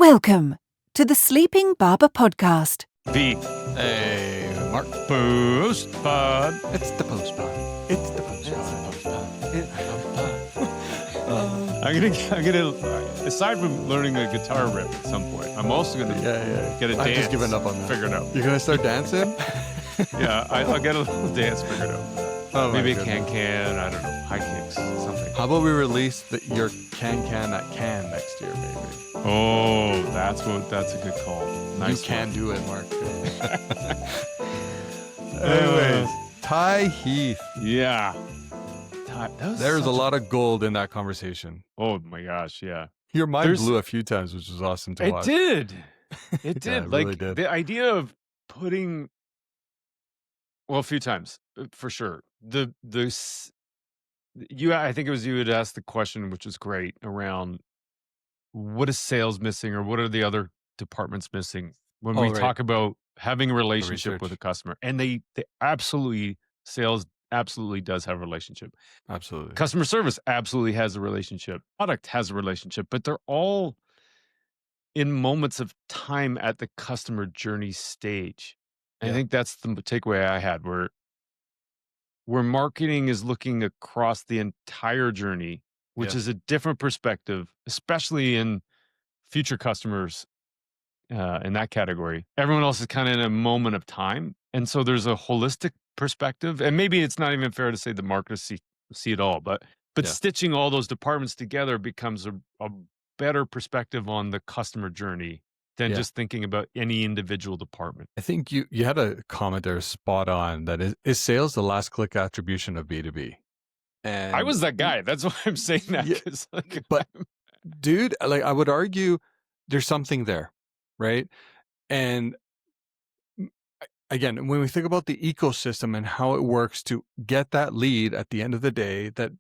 Welcome to the Sleeping Barber Podcast. The Mark. PostPod. It's the PostPod. It's the PostPod. I'm gonna. Aside from learning a guitar riff at some point, I'm also gonna get a dance. I've just given up on that. Figured out. You're gonna start dancing? Yeah, I'll get a little dance figured out. Oh, Maybe a can. I don't know, high kicks, something. How about we release your can that can next year, baby? Oh, that's a good call. Nice. You can do it, Mark. Anyways, Ty Heath. Yeah. There's a lot of gold in that conversation. Oh my gosh, yeah. Your mind blew a few times, which was awesome to watch. It did. It did. Yeah, it like really did. The idea of putting, well, a few times for sure. I think it was you had asked the question, which was great, around what is sales missing or what are the other departments missing when we talk about having a relationship with a customer. And they absolutely, sales absolutely does have a relationship. Absolutely. Customer service absolutely has a relationship. Product has a relationship, but they're all in moments of time at the customer journey stage. And I think that's the takeaway I had, where marketing is looking across the entire journey, which is a different perspective, especially in future customers in that category. Everyone else is kind of in a moment of time. And so there's a holistic perspective. And maybe it's not even fair to say the marketers see it all, but stitching all those departments together becomes a better perspective on the customer journey than just thinking about any individual department. I think you had a comment there spot on that is sales the last click attribution of B2B? And I was that guy. That's why I'm saying that. Yeah, but dude, like, I would argue there's something there, right? And again, when we think about the ecosystem and how it works to get that lead at the end of the day, that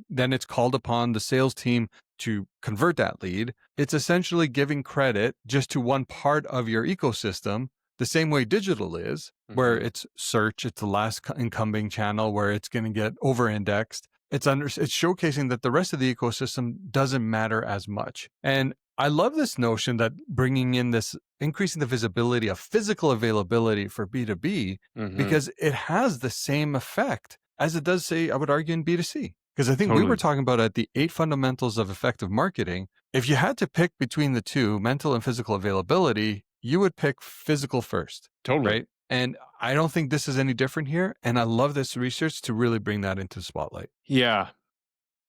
then it's called upon the sales team to convert that lead. It's essentially giving credit just to one part of your ecosystem, the same way digital is, where it's search, it's the last incumbing channel where it's going to get over-indexed. It's showcasing that the rest of the ecosystem doesn't matter as much. And I love this notion that bringing in this, increasing the visibility of physical availability for B2B, because it has the same effect as it does, say, I would argue, in B2C. Because I think we were talking about at the 8 fundamentals of effective marketing. If you had to pick between the two, mental and physical availability, you would pick physical first. Totally. Right? And I don't think this is any different here. And I love this research to really bring that into the spotlight. Yeah.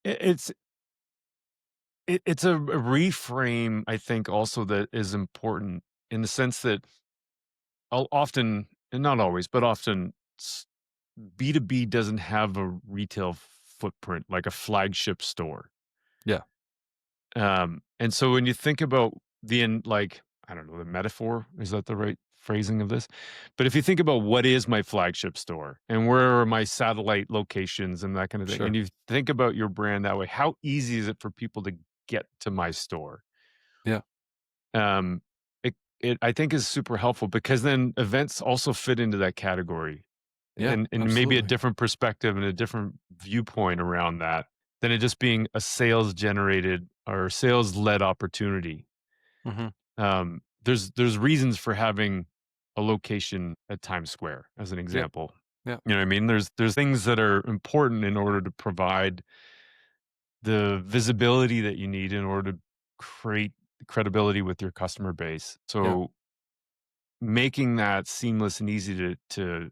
It's a reframe, I think, also that is important in the sense that often, and not always, but often, B2B doesn't have a retail footprint like a flagship store. Yeah. And so when you think about I don't know, the metaphor, is that the right phrasing of this? But if you think about what is my flagship store and where are my satellite locations and that kind of thing, and you think about your brand that way, how easy is it for people to get to my store? Yeah. It I think is super helpful, because then events also fit into that category. Yeah, and maybe a different perspective and a different viewpoint around that than it just being a sales generated or sales led opportunity. There's reasons for having a location at Times Square, as an example. Yeah. You know what I mean? There's things that are important in order to provide the visibility that you need in order to create credibility with your customer base. So making that seamless and easy to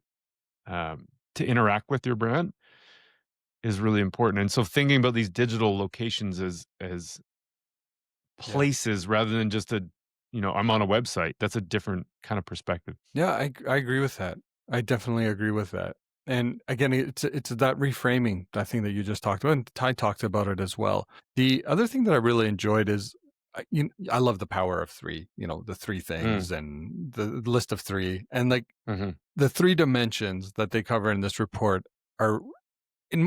interact with your brand is really important. And so thinking about these digital locations as places rather than just I'm on a website, that's a different kind of perspective. Yeah, I agree with that. I definitely agree with that. And again, it's that reframing, that thing that you just talked about, and Ty talked about it as well. The other thing that I really enjoyed is, I love the power of 3, the 3 things and the list of 3, and the 3 dimensions that they cover in this report are,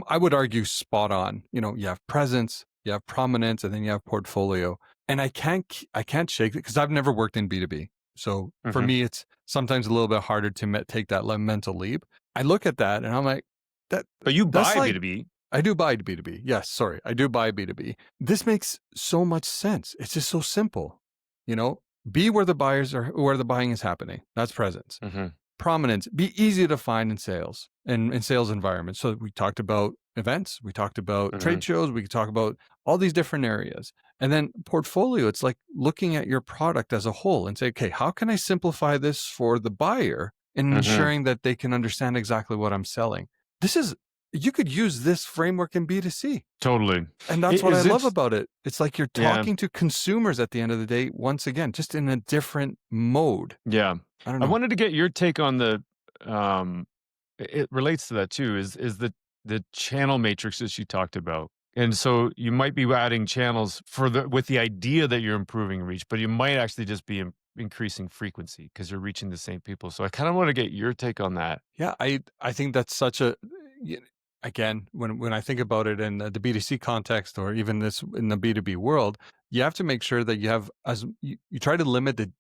I would argue, spot on. You have presence, you have prominence, and then you have portfolio. And I can't shake it because I've never worked in B2B. So for me, it's sometimes a little bit harder to take that mental leap. I look at that and I'm like, that. But you buy B2B. I do buy B2B. Yes, sorry. I do buy B2B. This makes so much sense. It's just so simple. be where the buyers are, where the buying is happening. That's presence. Mm-hmm. Prominence, be easy to find in sales and in sales environments. So we talked about events, we talked about trade shows, we could talk about all these different areas. And then portfolio, it's like looking at your product as a whole and say, okay, how can I simplify this for the buyer and ensuring that they can understand exactly what I'm selling? You could use this framework in B2C. Totally. And that's what I love about it. It's like you're talking to consumers at the end of the day, once again, just in a different mode. Yeah. I don't know. I wanted to get your take on it relates to that too, is the channel matrices you talked about. And so you might be adding channels with the idea that you're improving reach, but you might actually just be increasing frequency because you're reaching the same people. So I kind of want to get your take on that. Yeah, I think that's such a, again, when I think about it in the B2C context or even this in the B2B world, you have to make sure that you have, you try to limit the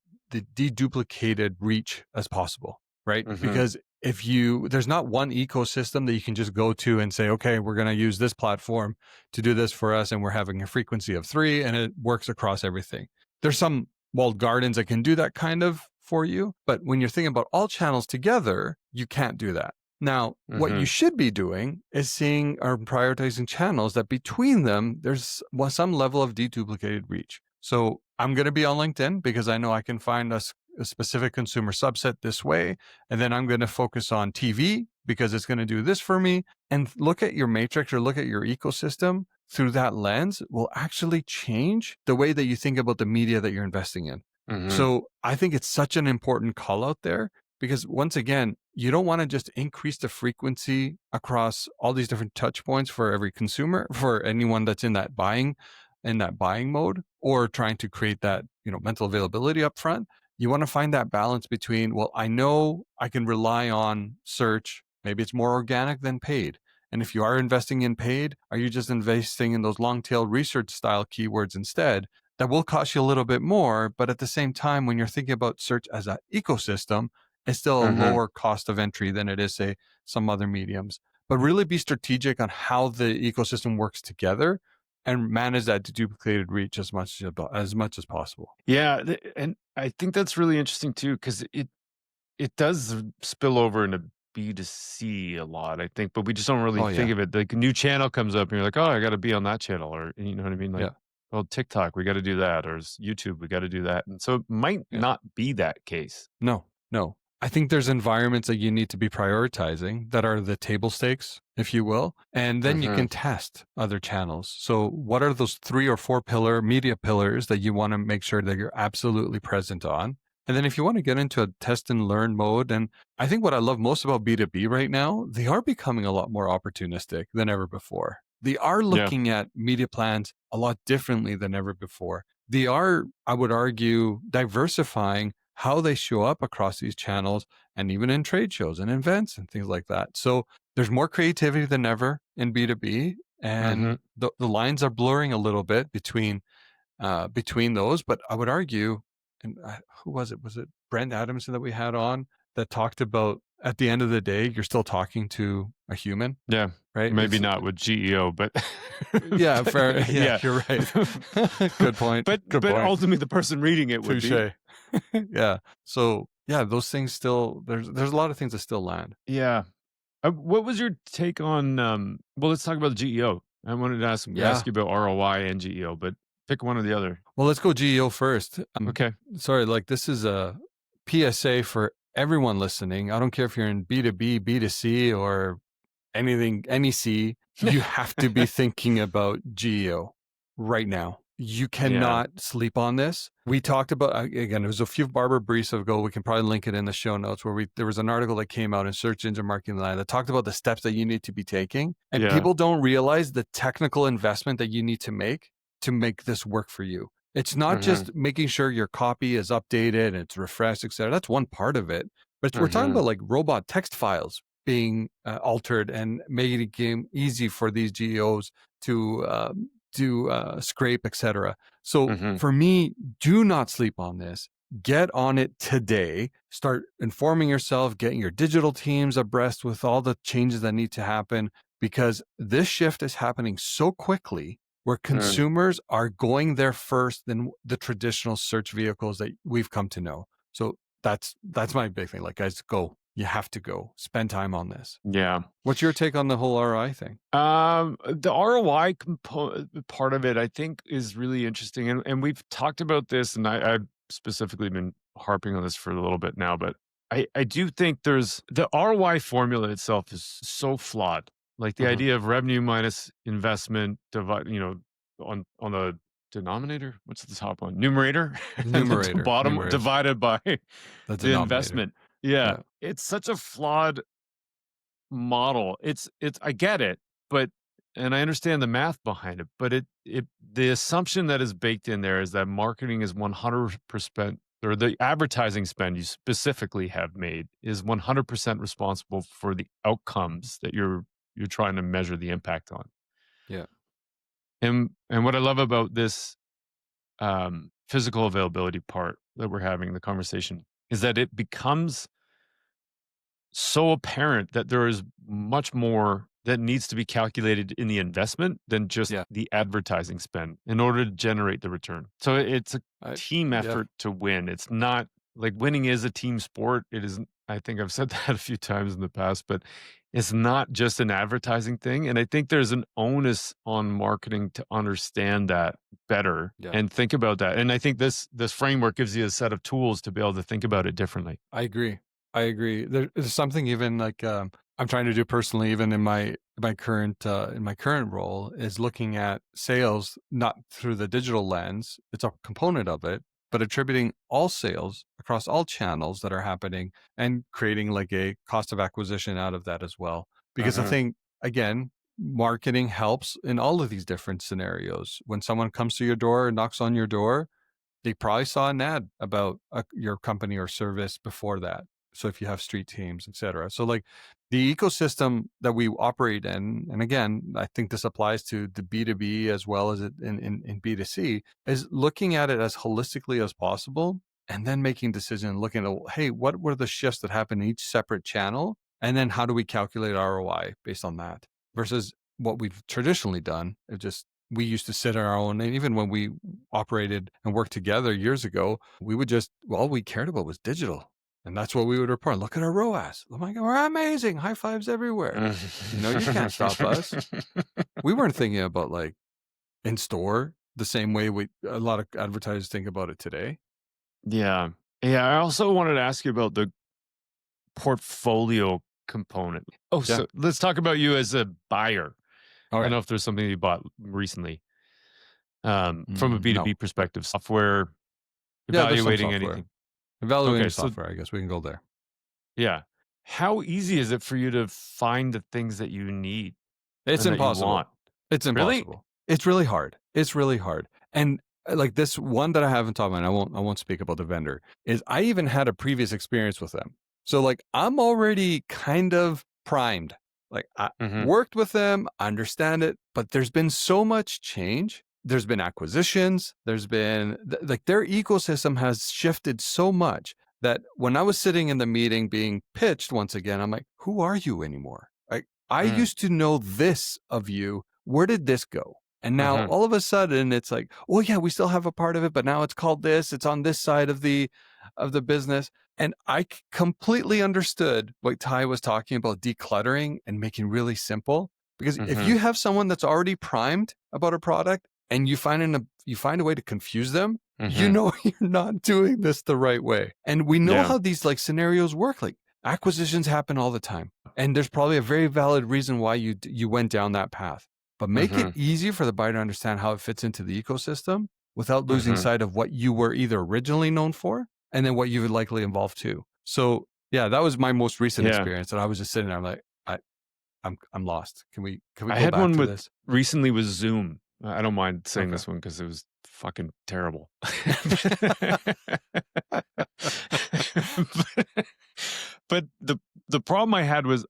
deduplicated reach as possible, right? Because there's not one ecosystem that you can just go to and say, okay, we're going to use this platform to do this for us. And we're having a frequency of 3 and it works across everything. There's some walled gardens that can do that kind of for you. But when you're thinking about all channels together, you can't do that. Now, what you should be doing is seeing or prioritizing channels that between them, there's some level of deduplicated reach. So I'm going to be on LinkedIn because I know I can find a specific consumer subset this way. And then I'm going to focus on TV because it's going to do this for me. And look at your matrix or look at your ecosystem through that lens will actually change the way that you think about the media that you're investing in. So I think it's such an important call out there because once again, you don't want to just increase the frequency across all these different touch points for every consumer, for anyone that's in that buying mode or trying to create that, mental availability up front. You want to find that balance between, well, I know I can rely on search. Maybe it's more organic than paid. And if you are investing in paid, are you just investing in those long tail research style keywords instead? That will cost you a little bit more. But at the same time, when you're thinking about search as an ecosystem, it's still a lower cost of entry than it is, say, some other mediums. But really be strategic on how the ecosystem works together and manage that deduplicated reach as much as possible. Yeah, and I think that's really interesting too, because it does spill over into B2C a lot, I think, but we just don't really think of it. Like a new channel comes up and you're like, oh, I got to be on that channel, or you know what I mean? Like, well, TikTok, we got to do that, or YouTube, we got to do that. And so it might not be that case. No. I think there's environments that you need to be prioritizing that are the table stakes, if you will, and then you can test other channels. So what are those 3 or 4 media pillars that you want to make sure that you're absolutely present on? And then if you want to get into a test and learn mode, and I think what I love most about B2B right now, they are becoming a lot more opportunistic than ever before. They are looking at media plans a lot differently than ever before. They are, I would argue, diversifying how they show up across these channels and even in trade shows and events and things like that. So there's more creativity than ever in B2B, and the lines are blurring a little bit between those. But I would argue, and who was it? Was it Brent Adamson that we had on that talked about at the end of the day, you're still talking to a human? Yeah. Right. Maybe not with GEO, but yeah, fair. Yeah, you're right. Good point. But ultimately the person reading it would be. Yeah. So yeah, those things still, there's a lot of things that still land. Yeah. What was your take on, well, let's talk about the GEO. I wanted to ask you about ROI and GEO, but pick one or the other. Well, let's go GEO first. Okay. Sorry, this is a PSA for everyone listening. I don't care if you're in B2B, B2C, or anything, NEC, you have to be thinking about GEO right now. You cannot sleep on this. We talked about, again, it was a few barber briefs ago. We can probably link it in the show notes where there was an article that came out in Search Engine Marketing Line that talked about the steps that you need to be taking. And people don't realize the technical investment that you need to make this work for you. It's not just making sure your copy is updated and it's refreshed, et cetera. That's one part of it. But we're talking about robot text files being altered and making it easy for these GEOs to scrape, etc. So for me, do not sleep on this. Get on it today. Start informing yourself, getting your digital teams abreast with all the changes that need to happen, because this shift is happening so quickly where consumers are going there first than the traditional search vehicles that we've come to know. So that's my big thing. Like, guys, go. You have to go. Spend time on this. Yeah. What's your take on the whole ROI thing? The ROI part of it, I think, is really interesting. And we've talked about this, and I've specifically been harping on this for a little bit now, but I do think there's the ROI formula itself is so flawed. Like the idea of revenue minus investment divide, on the denominator, what's the top one? Numerator. And the bottom Numerator. divided by the investment. Yeah. It's such a flawed model. It's I get it, and I understand the math behind it, but the assumption that is baked in there is that marketing is 100%, or the advertising spend you specifically have made is 100% responsible for the outcomes that you're trying to measure the impact on. Yeah. And what I love about this physical availability part that we're having the conversation is that it becomes so apparent that there is much more that needs to be calculated in the investment than just the advertising spend in order to generate the return. So it's a team effort to win. It's not like winning is a team sport. It isn't. I think I've said that a few times in the past, but it's not just an advertising thing. And I think there's an onus on marketing to understand that better and think about that. And I think this framework gives you a set of tools to be able to think about it differently. I agree. There's something even like I'm trying to do personally, even in my current role, is looking at sales not through the digital lens. It's a component of it, but attributing all sales across all channels that are happening and creating like a cost of acquisition out of that as well. Because I think, again, marketing helps in all of these different scenarios. When someone comes to your door, knocks on your door, they probably saw an ad about your company or service before that. So if you have street teams, et cetera. So like the ecosystem that we operate in, and again, I think this applies to the B2B as well as in B2C, is looking at it as holistically as possible and then making decisions, looking at, hey, what were the shifts that happen in each separate channel? And then how do we calculate ROI based on that versus what we've traditionally done? We used to sit on our own. And even when we operated and worked together years ago, all we cared about was digital. And that's what we would report. Look at our ROAS. Oh my God, we're amazing. High fives everywhere. You can't stop us. We weren't thinking about like in store the same way a lot of advertisers think about it today. Yeah. I also wanted to ask you about the portfolio component. So let's talk about you as a buyer. I don't know if there's something you bought recently from a B2B perspective, software, evaluating anything. Evaluating software, I guess we can go there. Yeah. How easy is it for you to find the things that you need? It's impossible. It's impossible. Really? It's really hard. And like this one that I have on top of mind, I won't speak about the vendor, is I even had a previous experience with them. So like I'm already kind of primed. Like I worked with them, I understand it, but there's been so much change. There's been acquisitions. There's been like their ecosystem has shifted so much that when I was sitting in the meeting being pitched once again, I'm like, who are you anymore? I used to know this of you. Where did this go? And now all of a sudden it's like, oh yeah, we still have a part of it, but now it's called this. It's on this side of the business. And I completely understood what Ty was talking about, decluttering and making really simple. Because if you have someone that's already primed about a product and you find a way to confuse them, you know you're not doing this the right way. And we know how these like scenarios work. Like acquisitions happen all the time. And there's probably a very valid reason why you went down that path. But make it easy for the buyer to understand how it fits into the ecosystem without losing sight of what you were either originally known for and then what you would likely evolve to. So yeah, that was my most recent experience. And I was just sitting there, I'm like, I'm lost. Can we go back to this? Recently with Zoom. I don't mind saying this one because it was fucking terrible. But the problem I had was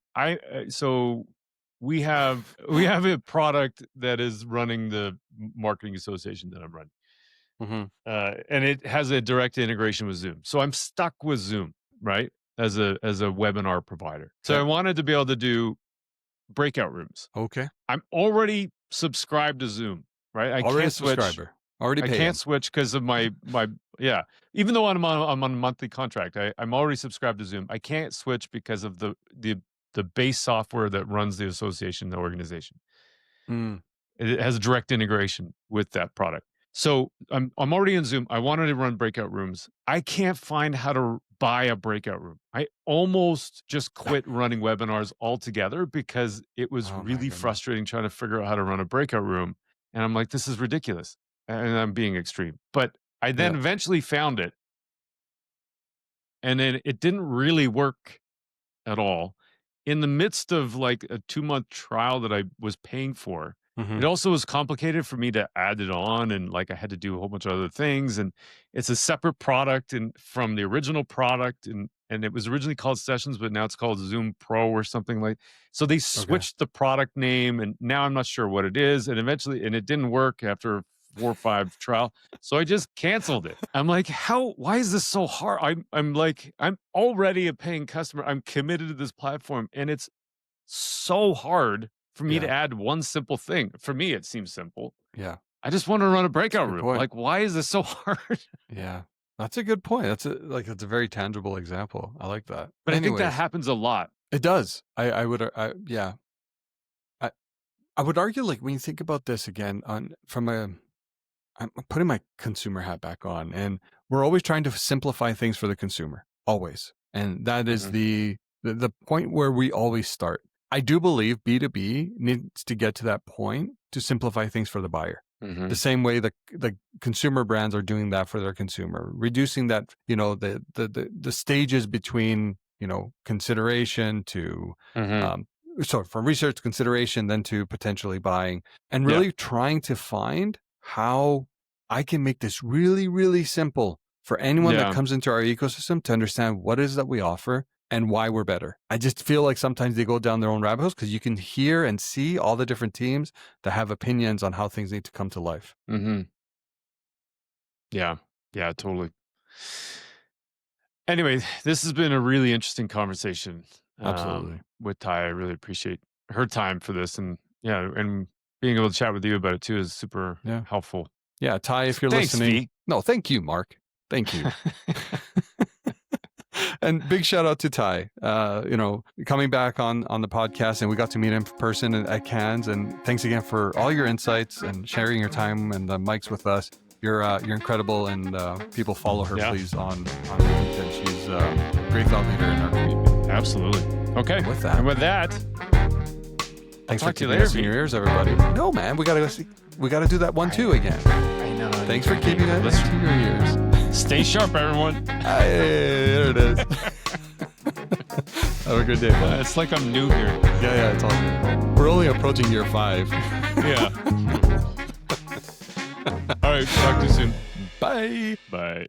we have a product that is running the marketing association that I'm running, and it has a direct integration with Zoom. So I'm stuck with Zoom, right, as a webinar provider. So I wanted to be able to do breakout rooms. Okay. I'm already subscribed to Zoom, right? I Already can't a switch. subscriber. Already I paid. can't switch because of my yeah. Even though I'm on a monthly contract, I'm already subscribed to Zoom. I can't switch because of the base software that runs the association, the organization. Mm. It has a direct integration with that product. So I'm already in Zoom. I wanted to run breakout rooms. I can't find how to buy a breakout room. I almost just quit running webinars altogether because it was Oh, my really goodness. frustrating trying to figure out how to run a breakout room. And I'm like, this is ridiculous. And I'm being extreme. But I then Yeah. eventually found it. And then it didn't really work at all. In the midst of like a 2-month trial that I was paying for, Mhm. it also was complicated for me to add it on, and like I had to do a whole bunch of other things, and it's a separate product and from the original product, and it was originally called Sessions, but now it's called Zoom Pro or something like. So they switched the product name, and now I'm not sure what it is, and eventually, and it didn't work after 4 or 5 trial. So I just canceled it. I'm like, why is this so hard? I'm like, I'm already a paying customer. I'm committed to this platform, and it's so hard for me to add one simple thing. For me, it seems simple. Yeah. I just want to run a breakout room. point. Like, why is this so hard? Yeah. That's a good point. That's a very tangible example. I like that. But I think that Anyways, happens a lot. it does. I would yeah. I would argue, like, when you think about this again I'm putting my consumer hat back on, and we're always trying to simplify things for the consumer, always. And that is the point where we always start. I do believe B2B needs to get to that point to simplify things for the buyer. The same way the consumer brands are doing that for their consumer, reducing that, the stages between, consideration to, so from research to consideration, then to potentially buying, and really trying to find how I can make this really, really simple for anyone that comes into our ecosystem to understand what it is that we offer and why we're better. I just feel like sometimes they go down their own rabbit holes because you can hear and see all the different teams that have opinions on how things need to come to life. Yeah, totally. Anyway, this has been a really interesting conversation. Absolutely. With Ty. I really appreciate her time for this, and and being able to chat with you about it too is super helpful. Yeah, Ty, if you're Thanks, listening. V. No, thank you, Mark. Thank you. And big shout out to Ty, coming back on the podcast, and we got to meet him in person at Cannes. And thanks again for all your insights and sharing your time and the mics with us. You're incredible, and people follow her, please, on LinkedIn. She's a great thought leader in our community. Absolutely. Okay. With that. And with that, thanks for keeping us in your ears, everybody. No, man, we gotta do that 1-2 again. I know. Thanks for keeping us in your ears. Stay sharp, everyone. Hey, there it is. Have a good day, man. It's like I'm new here. Yeah, it's all good. We're only approaching year 5. Yeah. All right, talk to you soon. Bye. Bye.